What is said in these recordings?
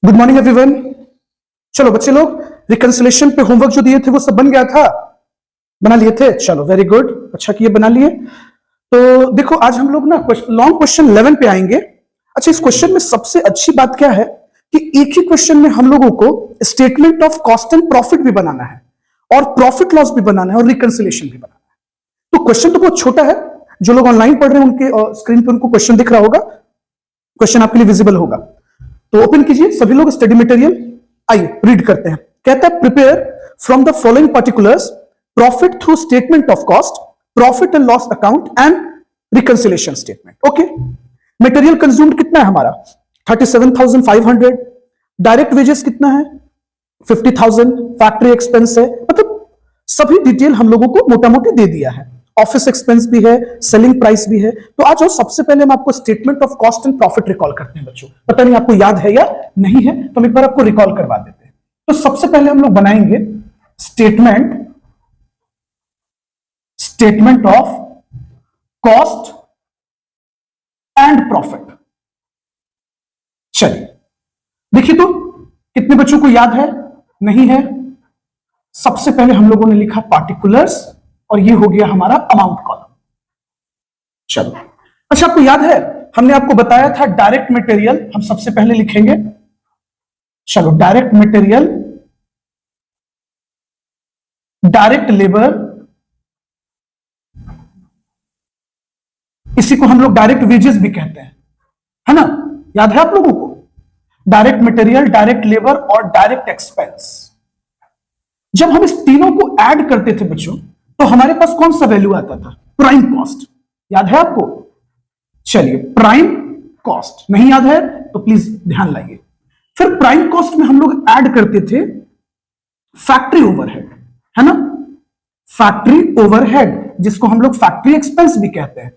Good morning everyone. चलो बच्चे लोग, रिकंसिलेशन पे होमवर्क जो दिए थे वो सब बन गया था, बना लिए थे? चलो वेरी गुड, अच्छा किए बना लिए। तो देखो आज हम लोग ना लॉन्ग क्वेश्चन 11 पे आएंगे। अच्छा, इस क्वेश्चन में सबसे अच्छी बात क्या है कि एक ही क्वेश्चन में हम लोगों को statement of cost and profit भी बनाना है और प्रॉफिट लॉस भी बनाना है और रिकंसिलेशन भी बनाना है। तो क्वेश्चन तो बहुत छोटा है, जो लोग ऑनलाइन पढ़ रहे हैं उनके स्क्रीन पे उनको क्वेश्चन दिख रहा होगा, क्वेश्चन आपके लिए विजिबल होगा। तो ओपन कीजिए सभी लोग स्टडी मटेरियल, आइए रीड करते हैं। कहता है prepare from the following particulars profit through statement of cost, profit and loss account and reconciliation statement. Okay, material consumed कितना है हमारा 37,500, डायरेक्ट वेजेस कितना है 50,000, फैक्ट्री एक्सपेंस है, मतलब सभी डिटेल हम लोगों को मोटा मोटी दे दिया है। ऑफिस एक्सपेंस भी है, सेलिंग प्राइस भी है। तो आज और सबसे पहले हम आपको statement of cost and profit recall करते हैं बच्चों। पता नहीं आपको याद है या नहीं है, तो हम एक बार आपको रिकॉल करवा देते हैं। तो सबसे पहले हम लोग बनाएंगे statement of cost and profit. चलिए देखिए तो कितने बच्चों को याद है, नहीं है? सबसे पहले हम लोगों ने लिखा पार्टिकुलर्स और ये हो गया हमारा अमाउंट कॉलम। चलो अच्छा, आपको याद है हमने आपको बताया था डायरेक्ट मटेरियल हम सबसे पहले लिखेंगे। चलो डायरेक्ट मटेरियल, डायरेक्ट लेबर, इसी को हम लोग डायरेक्ट वेजेस भी कहते हैं, है ना? याद है आप लोगों को? डायरेक्ट मटेरियल, डायरेक्ट लेबर और डायरेक्ट एक्सपेंस। जब हम इस तीनों को ऐड करते थे बच्चों, तो हमारे पास कौन सा वैल्यू आता था? Prime cost. याद है आपको? चलिए, प्राइम कॉस्ट नहीं याद है तो प्लीज ध्यान लाइए। फिर प्राइम कॉस्ट में हम लोग ऐड करते थे फैक्ट्री ओवरहेड, है ना? फैक्ट्री ओवरहेड, जिसको हम लोग फैक्ट्री एक्सपेंस भी कहते हैं।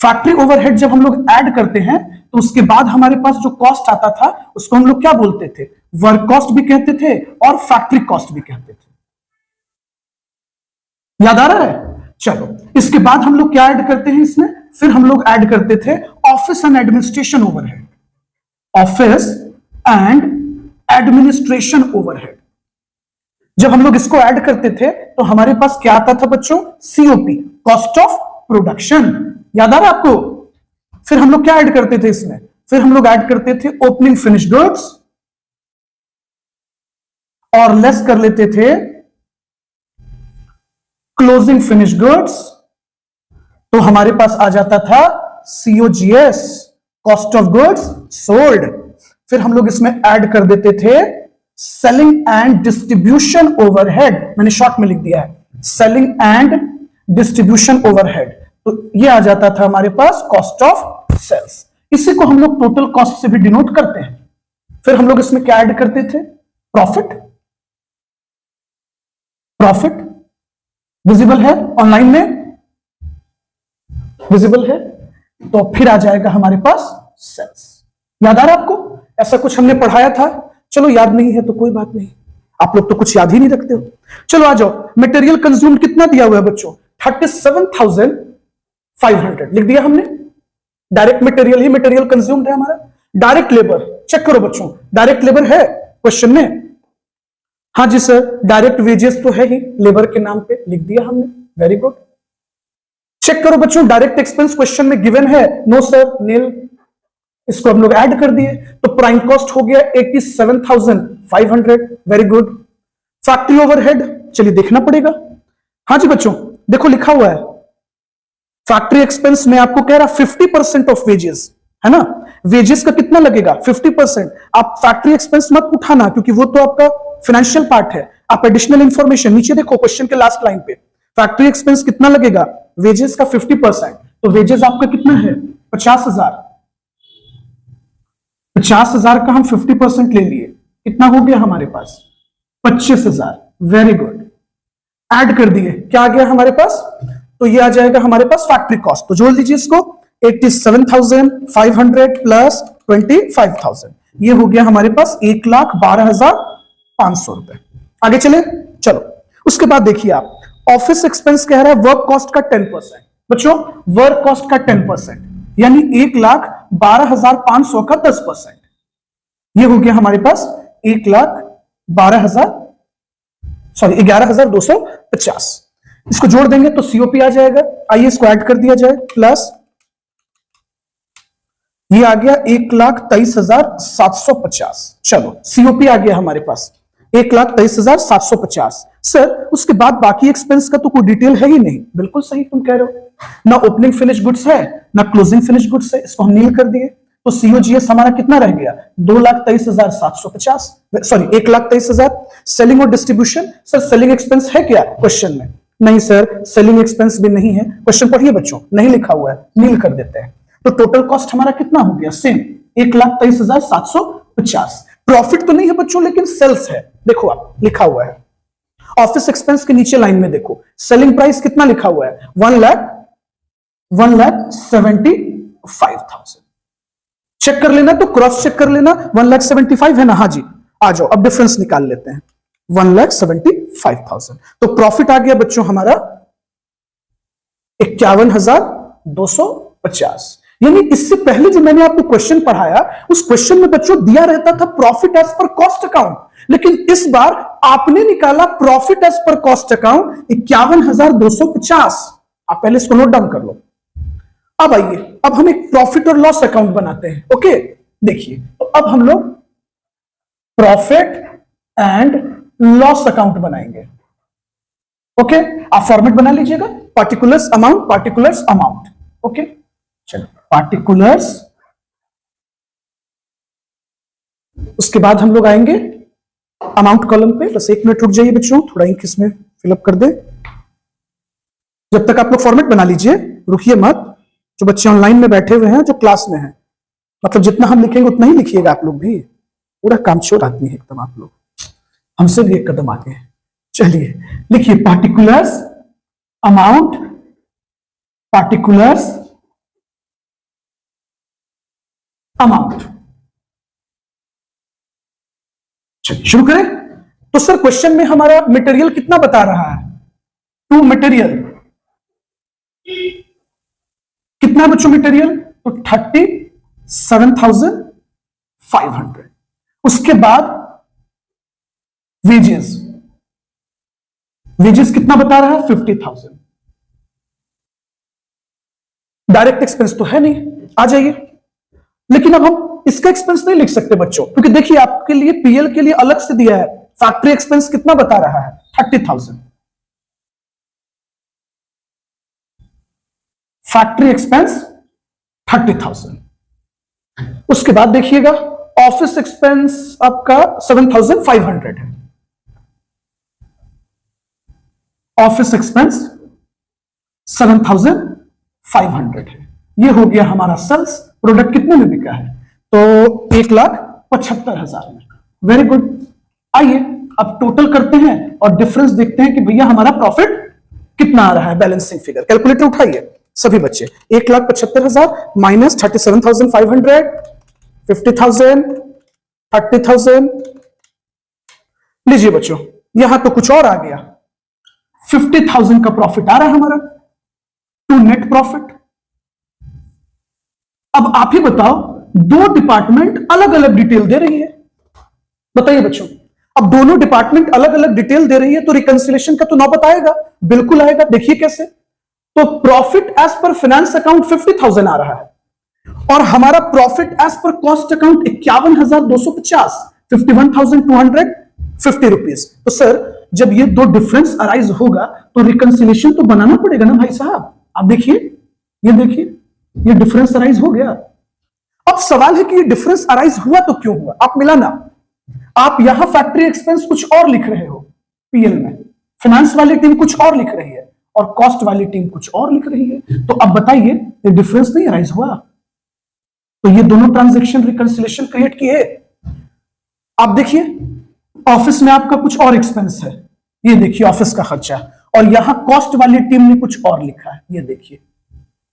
फैक्ट्री ओवरहेड जब हम लोग ऐड करते हैं तो उसके बाद हमारे पास जो कॉस्ट आता था उसको हम लोग क्या बोलते थे? वर्क कॉस्ट भी कहते थे और फैक्ट्री कॉस्ट भी कहते थे। याद आ रहा है? चलो इसके बाद हम लोग क्या ऐड करते हैं इसमें? फिर हम लोग ऐड करते थे office and administration overhead. Office and administration overhead जब हम लोग इसको ऐड करते थे तो हमारे पास क्या आता था बच्चों? COP, cost of production. याद आ रहा है आपको? फिर हम लोग क्या ऐड करते थे इसमें? फिर हम लोग ऐड करते थे ओपनिंग फिनिश गुड्स और लेस कर लेते थे क्लोजिंग फिनिश गुड्स। तो हमारे पास आ जाता था COGS, cost of goods sold. फिर हम लोग इसमें ऐड कर देते थे सेलिंग एंड डिस्ट्रीब्यूशन ओवरहेड, मैंने शॉर्ट में लिख दिया है सेलिंग एंड डिस्ट्रीब्यूशन ओवरहेड। तो ये आ जाता था हमारे पास कॉस्ट ऑफ सेल्स। इसी को हम लोग टोटल कॉस्ट से भी डिनोट करते हैं। फिर हम लोग इसमें क्या ऐड करते थे? प्रॉफिट। प्रॉफिट विजिबल है ऑनलाइन में? विजिबल है? तो फिर आ जाएगा हमारे पास सेल्स। याद आ रहा है आपको? ऐसा कुछ हमने पढ़ाया था। चलो याद नहीं है तो कोई बात नहीं, आप लोग तो कुछ याद ही नहीं रखते हो। चलो आ जाओ, मटेरियल कंज्यूम कितना दिया हुआ है बच्चों? 37,500 लिख दिया हमने। डायरेक्ट मटेरियल ही मटेरियल कंज्यूम्ड है हमारा। डायरेक्ट लेबर चेक करो बच्चों, डायरेक्ट लेबर है क्वेश्चन में? हाँ जी सर, डायरेक्ट वेजेस तो है ही, लेबर के नाम पे लिख दिया हमने। Very good. चेक करो बच्चों, डायरेक्ट एक्सपेंस क्वेश्चन में गिवन है? नो सर, नील। इसको हम लोग ऐड कर दिए तो प्राइम कॉस्ट हो गया 87,500। Very good. फैक्ट्री ओवरहेड चलिए देखना पड़ेगा। हाँ जी बच्चों, देखो लिखा हुआ है फैक्ट्री एक्सपेंस में आपको कह रहा 50% ऑफ वेजेस, है ना? वेजेस का कितना लगेगा? 50%। आप फैक्ट्री एक्सपेंस मत उठाना क्योंकि वो तो आपका फाइनेंशियल पार्ट है। आप एडिशनल इंफॉर्मेशन नीचे देखो क्वेश्चन के लास्ट लाइन पे, फैक्ट्री एक्सपेंस कितना लगेगा? वेजेस का 50%। तो वेजेस आपका कितना है? 50,000। 50,000 का हम 50% ले लिए, कितना हो गया हमारे पास? 25,000। Very good. ऐड कर दिए, क्या आ गया हमारे पास? तो ये आ जाएगा हमारे पास फैक्ट्री कॉस्ट। तो जोड़ लीजिए इसको, 87,500 प्लस 25,000, ये हो गया हमारे पास 1,12,500 रुपए। आगे चले, चलो उसके बाद देखिए आप, ऑफिस एक्सपेंस कह रहा है वर्क कॉस्ट का 10%। बच्चों वर्क कॉस्ट का 10% यानी 1,12,500 का 10%। ये हो गया हमारे पास 11,250। इसको जोड़ देंगे तो सीओपी आ जाएगा। आइए इसको ऐड कर दिया जाए, प्लस ये आ गया 1,23,750। चलो सीओपी आ गया हमारे पास 1,23,750। सर उसके बाद बाकी एक्सपेंस का तो कोई डिटेल है ही नहीं। बिल्कुल सही तुम कह रहे हो, ना ओपनिंग फिनिश गुड्स है ना क्लोजिंग फिनिश गुड्स है, इसको हम नील कर दिए। तो सीओजीएस हमारा कितना रह गया 2,23,750, सॉरी 1,23,000। सेलिंग और डिस्ट्रीब्यूशन, सर सेलिंग एक्सपेंस है क्या क्वेश्चन में? नहीं सर सेलिंग एक्सपेंस भी नहीं है। क्वेश्चन पढ़िए बच्चों, नहीं लिखा हुआ है, नील कर देते हैं। तो टोटल कॉस्ट हमारा कितना हो गया? सेम 1,23,750। प्रॉफिट तो नहीं है बच्चों, लेकिन सेल्स है। देखो आप लिखा हुआ है ऑफिस एक्सपेंस के नीचे लाइन में देखो, सेलिंग प्राइस कितना लिखा हुआ है? 1,75,000। चेक कर लेना, तो क्रॉस चेक कर लेना। 1,75,000 है ना? हाँ जी, आ जाओ अब डिफरेंस निकाल लेते हैं। 1,75,000। तो प्रॉफिट आ गया बच्चों हमारा 51,250। यानी इससे पहले जो मैंने आपको क्वेश्चन पढ़ाया, उस क्वेश्चन में बच्चों दिया रहता था profit as per cost account, लेकिन इस बार आपने निकाला profit as per cost account 51,250। आप पहले इसको नोट डाउन कर लो। अब आइए, अब हम एक प्रॉफिट और लॉस अकाउंट बनाते हैं। ओके देखिए, तो अब हम लोग प्रॉफिट एंड लॉस अकाउंट बनाएंगे। ओके आप फॉर्मेट बना लीजिएगा, पार्टिकुलर्स अमाउंट। ओके चलो पार्टिकुलर्स, उसके बाद हम लोग आएंगे अमाउंट कॉलम पे। बस 1 मिनट रुक जाइए बच्चों, थोड़ा इंक इसमें फिलअप कर दे। जब तक आप लोग फॉर्मेट बना लीजिए, रुकिए मत। जो बच्चे ऑनलाइन में बैठे हुए हैं, जो क्लास में हैं, मतलब जितना हम लिखेंगे उतना ही लिखिएगा आप लोग भी। पूरा कामचोर आदमी है एकदम आप लोग, हमसे भी एक कदम आगे हैं। चलिए लिखिए पार्टिकुलर्स अमाउंट, पार्टिकुलर्स अमाउंट। चलिए शुरू करें। तो सर क्वेश्चन में हमारा मटेरियल कितना बता रहा है? टू मटेरियल कितना बच्चों मटेरियल? तो 37,500। उसके बाद वेजेस, वेजेस कितना बता रहा है? 50,000। डायरेक्ट एक्सपेंस तो है नहीं, आ जाइए। लेकिन अब हम इसका एक्सपेंस नहीं लिख सकते बच्चों, क्योंकि देखिए आपके लिए पीएल के लिए अलग से दिया है। फैक्ट्री एक्सपेंस कितना बता रहा है? 30,000। Factory expense 30,000। उसके बाद देखिएगा ऑफिस एक्सपेंस आपका 7,500 है। ऑफिस एक्सपेंस 7,500 है। ये हो गया हमारा सेल्स। प्रोडक्ट कितने में बिका है? तो 1,75,000 में। Very good. आइए अब टोटल करते हैं और डिफरेंस देखते हैं कि भैया हमारा प्रॉफिट कितना आ रहा है। बैलेंसिंग फिगर कैलकुलेटर उठाइए सभी बच्चे। 1,75,000 माइनस 37,500, 50,000, 30,000। लीजिए बच्चों, यहां तो कुछ और आ गया। 50,000 का प्रॉफिट आ रहा है हमारा, टू नेट प्रॉफिट। अब आप ही बताओ, दो डिपार्टमेंट अलग अलग डिटेल दे रही है। बताइए बच्चों, अब दोनों डिपार्टमेंट अलग अलग डिटेल दे रही है तो रिकंसिलेशन का तो नौबत आएगा। बिल्कुल आएगा। देखिए कैसे। तो profit as per finance account 50,000 आ रहा है और हमारा profit as per cost account 51,250, 51,250 rupees. तो सर जब ये दो डिफरेंस अराइज होगा तो रिकंसिलेशन तो बनाना पड़ेगा ना भाई साहब। आप देखिए, ये देखिए, ये डिफरेंस अराइज हो गया। अब सवाल है कि ये डिफरेंस अराइज हुआ तो क्यों हुआ? आप मिलाना। आप यहां फैक्ट्री एक्सपेंस कुछ और लिख रहे हो पीएल में, फाइनेंस वाली टीम कुछ और लिख रही है और कॉस्ट वाली टीम कुछ और लिख रही है। तो अब बताइए, ये डिफरेंस नहीं अराइज हुआ? तो ये दोनों ट्रांजैक्शन रिकंसिलेशन क्रिएट किए। आप देखिए, ऑफिस में आपका कुछ और एक्सपेंस है, ये देखिए ऑफिस का खर्चा, और यहां कॉस्ट वाली टीम ने कुछ और लिखा है, ये देखिए।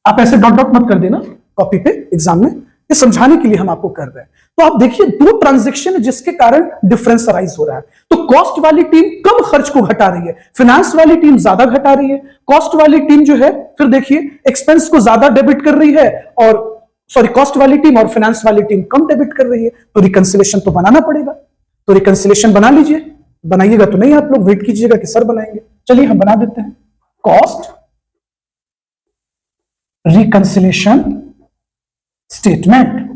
आप ऐसे डॉट डॉट मत कर देना कॉपी पे एग्जाम में, ये समझाने के लिए हम आपको कर रहे हैं। तो आप देखिए दो ट्रांजैक्शन है जिसके कारण डिफरेंस अराइज हो रहा है। तो कॉस्ट वाली टीम कम खर्च को घटा रही है, फाइनेंस वाली टीम ज्यादा घटा रही है। कॉस्ट वाली टीम जो है फिर देखिए एक्सपेंस को ज्यादा डेबिट कर रही है और सॉरी कॉस्ट वाली टीम और फाइनेंस वाली टीम कम डेबिट कर रही है, तो रिकंसिलेशन तो बनाना पड़ेगा। तो रिकंसिलेशन बना लीजिए, बनाइएगा तो नहीं, आप लोग वेट कीजिएगा कि सर बनाएंगे। चलिए हम बना देते हैं। Cost reconciliation statement.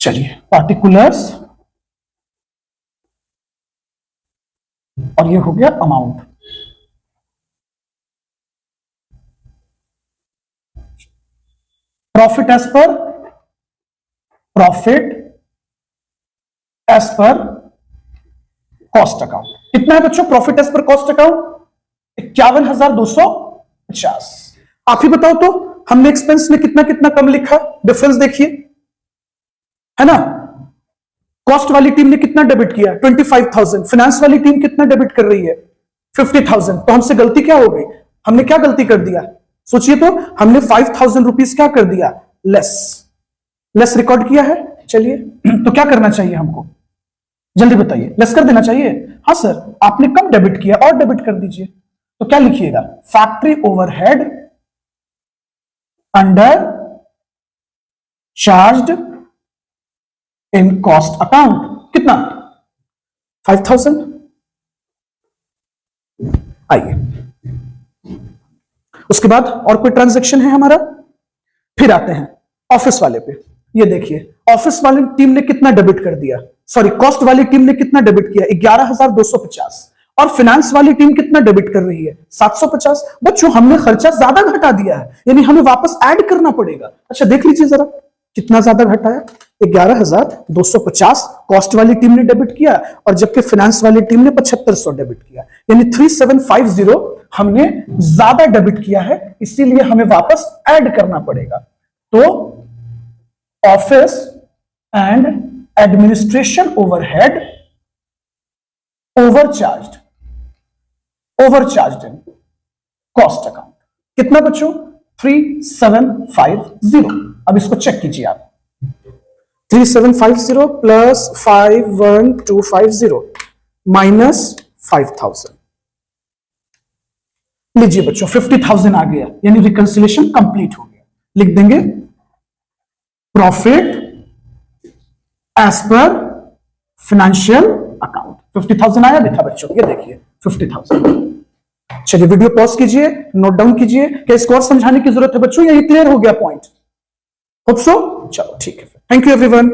चलिए पार्टिकुलर्स, और ये हो गया amount. Profit as per cost account कितना है बच्चों? Profit as per cost account 51,250। आप ही बताओ तो हमने एक्सपेंस में कितना कितना कम लिखा, डिफरेंस देखिए, है ना। कॉस्ट वाली टीम ने कितना डेबिट किया? 25,000। फाइनेंस वाली टीम कितना डेबिट कर रही है? 50,000। तो हमसे गलती क्या हो गई? हमने क्या गलती कर दिया? सोचिए तो, हमने 5,000 रुपीज क्या कर दिया? लेस रिकॉर्ड किया है। चलिए तो क्या करना चाहिए हमको, जल्दी बताइए। लेस कर देना चाहिए? हाँ सर, आपने कम डेबिट किया और डेबिट कर दीजिए। तो क्या लिखिएगा? फैक्ट्री ओवरहेड अंडर चार्ज्ड इन कॉस्ट अकाउंट। कितना? 5,000। आइए, उसके बाद और कोई ट्रांजैक्शन है हमारा? फिर आते हैं ऑफिस वाले पे। ये देखिए, ऑफिस वाली टीम ने कितना डेबिट कर दिया, सॉरी कॉस्ट वाली टीम ने कितना डेबिट किया? 11,250। और फाइनेंस वाली टीम कितना डेबिट कर रही है? 750। बच्चों हमने खर्चा ज्यादा घटा दिया है, यानी हमें वापस ऐड करना पड़ेगा। अच्छा देख लीजिए जरा, कितना ज्यादा घटाया? 11,250 कॉस्ट वाली टीम ने डेबिट किया, और जबकि फाइनेंस वाली टीम ने 7,500 डेबिट किया, यानी 3,750 हमने ज्यादा डेबिट किया है, इसीलिए हमें वापस ऐड करना पड़ेगा। तो office and administration overhead overcharged in cost account. कितना बच्चों? 3,750। अब इसको चेक कीजिए आप। 3,750 प्लस 5,1,250 माइनस 5,000। लीजिए बच्चों 50,000 आ गया, यानी रिकंसिलेशन कंप्लीट हो गया। लिख देंगे profit as per financial account. 50,000 आया देखा बच्चों, ये देखिए 50,000। चलिए वीडियो पॉज कीजिए, नोट डाउन कीजिए। क्या इसको और समझाने की जरूरत है बच्चों, या ये क्लियर हो गया पॉइंट? Hope so. चलो ठीक है, थैंक यू एवरीवन।